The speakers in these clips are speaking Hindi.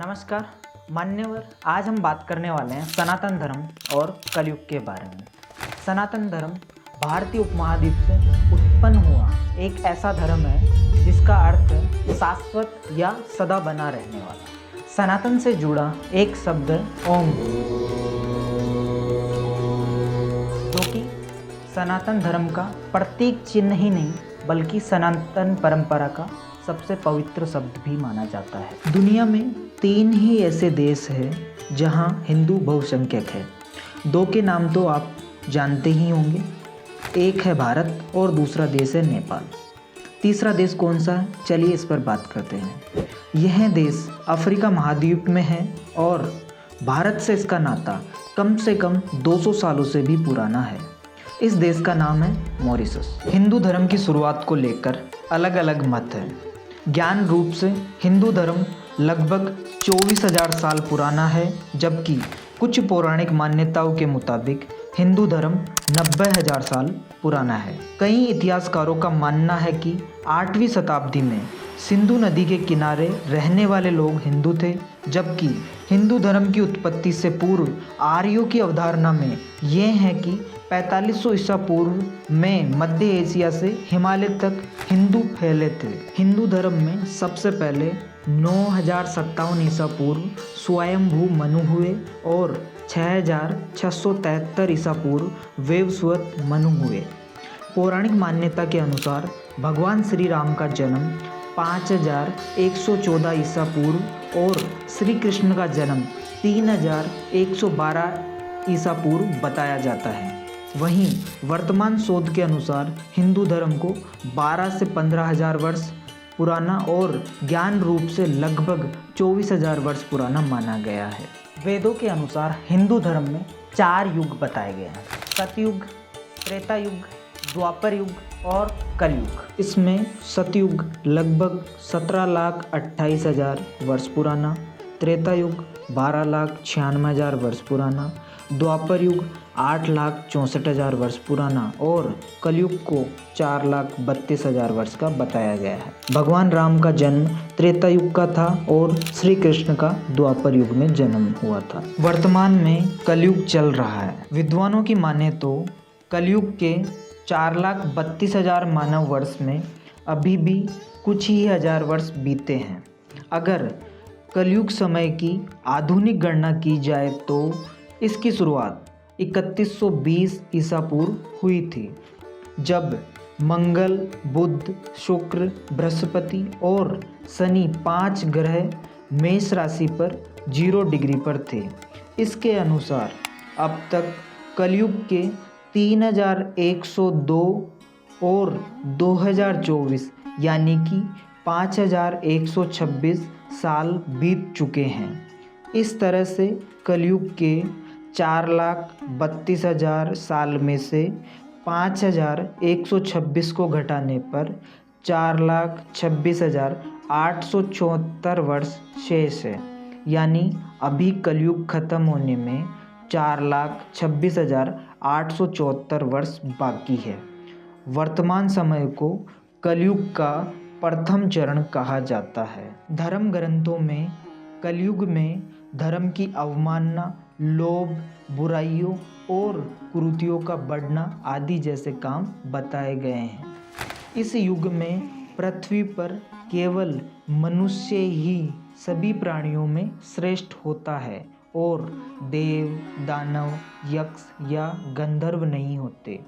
नमस्कार मान्यवर, आज हम बात करने वाले हैं सनातन धर्म और कलयुग के बारे में। सनातन धर्म भारतीय उपमहाद्वीप से उत्पन्न हुआ एक ऐसा धर्म है जिसका अर्थ है शाश्वत या सदा बना रहने वाला। सनातन से जुड़ा एक शब्द ओम, जो कि सनातन धर्म का प्रतीक चिन्ह ही नहीं बल्कि सनातन परंपरा का सबसे पवित्र शब्द भी माना जाता है। दुनिया में 3 ही ऐसे देश हैं जहां हिंदू बहुसंख्यक है। 2 के नाम तो आप जानते ही होंगे, एक है भारत और दूसरा देश है नेपाल। तीसरा देश कौन सा है, चलिए इस पर बात करते हैं। यह देश अफ्रीका महाद्वीप में है और भारत से इसका नाता कम से कम 200 सालों से भी पुराना है। इस देश का नाम है मॉरिशस। हिंदू धर्म की शुरुआत को लेकर अलग अलग मत हैं। ज्ञान रूप से हिंदू धर्म लगभग 24,000 साल पुराना है, जबकि कुछ पौराणिक मान्यताओं के मुताबिक हिंदू धर्म 90,000 साल पुराना है। कई इतिहासकारों का मानना है कि 8वीं शताब्दी में सिंधु नदी के किनारे रहने वाले लोग हिंदू थे, जबकि हिंदू धर्म की उत्पत्ति से पूर्व आर्यों की अवधारणा में ये है कि 4500 ईसा पूर्व में मध्य एशिया से हिमालय तक हिंदू फैले थे। हिंदू धर्म में सबसे पहले 9057 ईसा पूर्व स्वयंभू मनु हुए और 6673 ईसा पूर्व वैवस्वत मनु हुए। पौराणिक मान्यता के अनुसार भगवान श्री राम का जन्म 5114 ईसा पूर्व और श्री कृष्ण का जन्म 3112 ईसा पूर्व बताया जाता है। वहीं वर्तमान शोध के अनुसार हिंदू धर्म को 12 से 15,000 वर्ष पुराना और ज्ञान रूप से लगभग 24,000 वर्ष पुराना माना गया है। वेदों के अनुसार हिंदू धर्म में 4 युग बताए गए हैं: सतयुग, त्रेता युग, द्वापर युग और कलयुग। इसमें सतयुग लगभग 17,28,000 वर्ष पुराना, त्रेता युग 12,96,000 वर्ष पुराना, द्वापर युग 8,64,000 वर्ष पुराना और कलयुग को 4,32,000 वर्ष का बताया गया है। भगवान राम का जन्म त्रेता युग का था और श्री कृष्ण का द्वापर युग में जन्म हुआ था। वर्तमान में कलयुग चल रहा है। विद्वानों की माने तो कलयुग के 4,32,000 मानव वर्ष में अभी भी कुछ ही हजार वर्ष बीते हैं। अगर कलयुग समय की आधुनिक गणना की जाए तो इसकी शुरुआत 3120 ईसा पूर्व हुई थी, जब मंगल, बुध, शुक्र, बृहस्पति और शनि 5 ग्रह मेष राशि पर 0 डिग्री पर थे। इसके अनुसार अब तक कलयुग के 3102 और 2024 यानी कि 5126 साल बीत चुके हैं। इस तरह से कलयुग के 4,32,000 साल में से 5,126 को घटाने पर 4,26,874 वर्ष शेष है, यानी अभी कलयुग खत्म होने में 4,26,874 वर्ष बाकी है। वर्तमान समय को कलयुग का प्रथम चरण कहा जाता है। धर्म ग्रंथों में कलयुग में धर्म की अवमानना, लोभ, बुराइयों और कुरीतियों का बढ़ना आदि जैसे काम बताए गए हैं। इस युग में पृथ्वी पर केवल मनुष्य ही सभी प्राणियों में श्रेष्ठ होता है और देव, दानव, यक्ष या गंधर्व नहीं होते।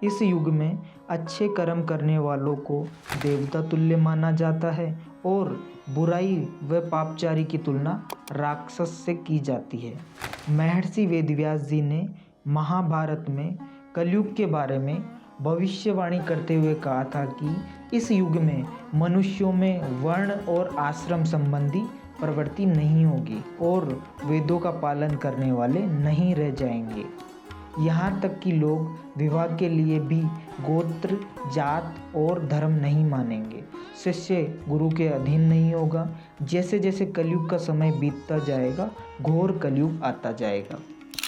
इस युग में अच्छे कर्म करने वालों को देवता तुल्य माना जाता है और बुराई व पापचारी की तुलना राक्षस से की जाती है। महर्षि वेदव्यास जी ने महाभारत में कलयुग के बारे में भविष्यवाणी करते हुए कहा था कि इस युग में मनुष्यों में वर्ण और आश्रम संबंधी प्रवृत्ति नहीं होगी और वेदों का पालन करने वाले नहीं रह जाएंगे। यहाँ तक कि लोग विवाह के लिए भी गोत्र, जात और धर्म नहीं मानेंगे। शिष्य गुरु के अधीन नहीं होगा। जैसे जैसे कलयुग का समय बीतता जाएगा, घोर कलयुग आता जाएगा।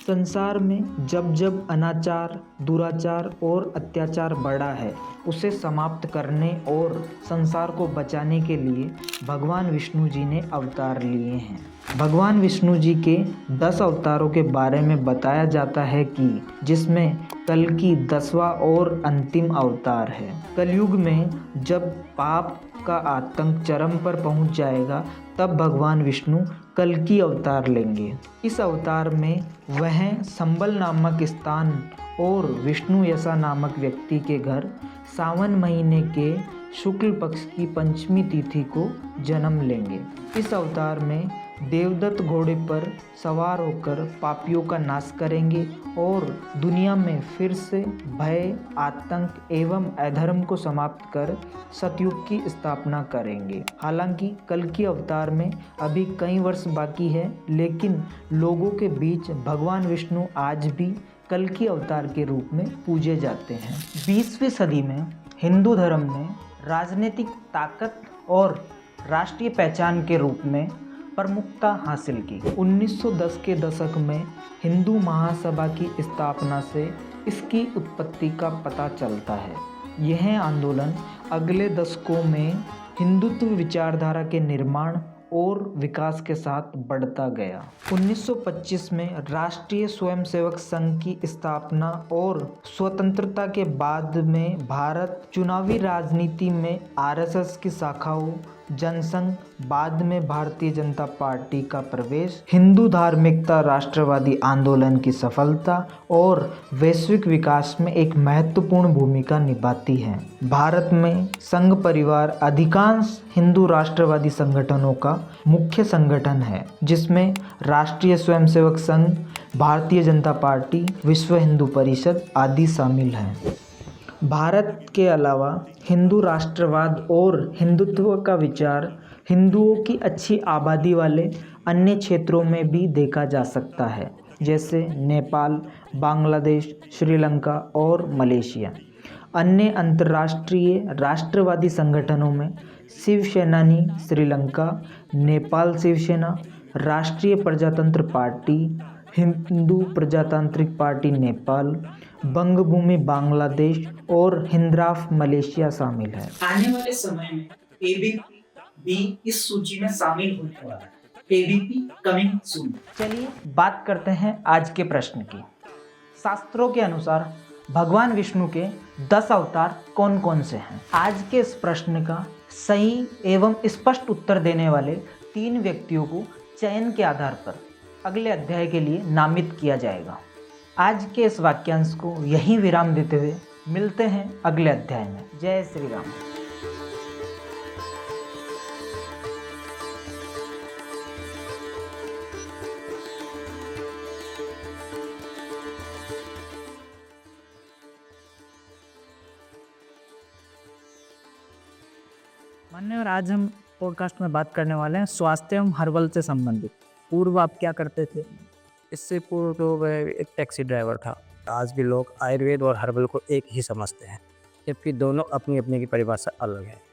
संसार में जब जब अनाचार, दुराचार और अत्याचार बढ़ा है, उसे समाप्त करने और संसार को बचाने के लिए भगवान विष्णु जी ने अवतार लिए हैं। भगवान विष्णु जी के 10 अवतारों के बारे में बताया जाता है कि जिसमें कल्कि 10वां और अंतिम अवतार है। कलयुग में जब पाप का आतंक चरम पर पहुंच जाएगा तब भगवान विष्णु कल्कि अवतार लेंगे। इस अवतार में वह संबल नामक स्थान और विष्णु यसा नामक व्यक्ति के घर सावन महीने के शुक्ल पक्ष की पंचमी तिथि को जन्म लेंगे। इस अवतार में देवदत्त घोड़े पर सवार होकर पापियों का नाश करेंगे और दुनिया में फिर से भय, आतंक एवं अधर्म को समाप्त कर सतयुग की स्थापना करेंगे। हालांकि कल्कि अवतार में अभी कई वर्ष बाकी है, लेकिन लोगों के बीच भगवान विष्णु आज भी कल्कि अवतार के रूप में पूजे जाते हैं। 20वीं सदी में हिंदू धर्म ने राजनीतिक ताकत और राष्ट्रीय पहचान के रूप में प्रमुखता हासिल की। 1910 के दशक में हिंदू महासभा की स्थापना से इसकी उत्पत्ति का पता चलता है। यह आंदोलन अगले दशकों में हिंदुत्व विचारधारा के निर्माण और विकास के साथ बढ़ता गया। 1925 में राष्ट्रीय स्वयंसेवक संघ की स्थापना और स्वतंत्रता के बाद में भारत चुनावी राजनीति में आरएसएस की शाखाओं, जनसंघ, बाद में भारतीय जनता पार्टी का प्रवेश, हिंदू धार्मिकता राष्ट्रवादी आंदोलन की सफलता और वैश्विक विकास में एक महत्वपूर्ण भूमिका निभाती है। भारत में संघ परिवार अधिकांश हिंदू राष्ट्रवादी संगठनों का मुख्य संगठन है, जिसमें राष्ट्रीय स्वयंसेवक संघ, भारतीय जनता पार्टी, विश्व हिंदू परिषद आदि शामिल हैं। भारत के अलावा हिंदू राष्ट्रवाद और हिंदुत्व का विचार हिंदुओं की अच्छी आबादी वाले अन्य क्षेत्रों में भी देखा जा सकता है, जैसे नेपाल, बांग्लादेश, श्रीलंका और मलेशिया। अन्य अंतर्राष्ट्रीय राष्ट्रवादी संगठनों में शिवसेनानी श्रीलंका, नेपाल शिवसेना, राष्ट्रीय प्रजातंत्र पार्टी, हिंदू प्रजातांत्रिक पार्टी नेपाल, बंगभूमि बांग्लादेश और हिंद्राफ मलेशिया शामिल है। आने वाले समय में एबीपी भी इस सूची में शामिल होने वाला है। ABP coming soon. चलिए बात करते हैं आज के प्रश्न की। शास्त्रों के अनुसार भगवान विष्णु के 10 अवतार कौन कौन से हैं? आज के इस प्रश्न का सही एवं स्पष्ट उत्तर देने वाले 3 व्यक्तियों को चयन के आधार पर अगले अध्याय के लिए नामित किया जाएगा। आज के इस वाक्यांश को यहीं विराम देते हुए मिलते हैं अगले अध्याय में। जय श्री राम। मान्यवर, आज हम पॉडकास्ट में बात करने वाले हैं स्वास्थ्य एवं हर्बल से संबंधित। पूर्व आप क्या करते थे? इससे पूर्व तो मैं एक टैक्सी ड्राइवर था। आज भी लोग आयुर्वेद और हर्बल को एक ही समझते हैं, जबकि दोनों अपनी अपनी की परिभाषा अलग है।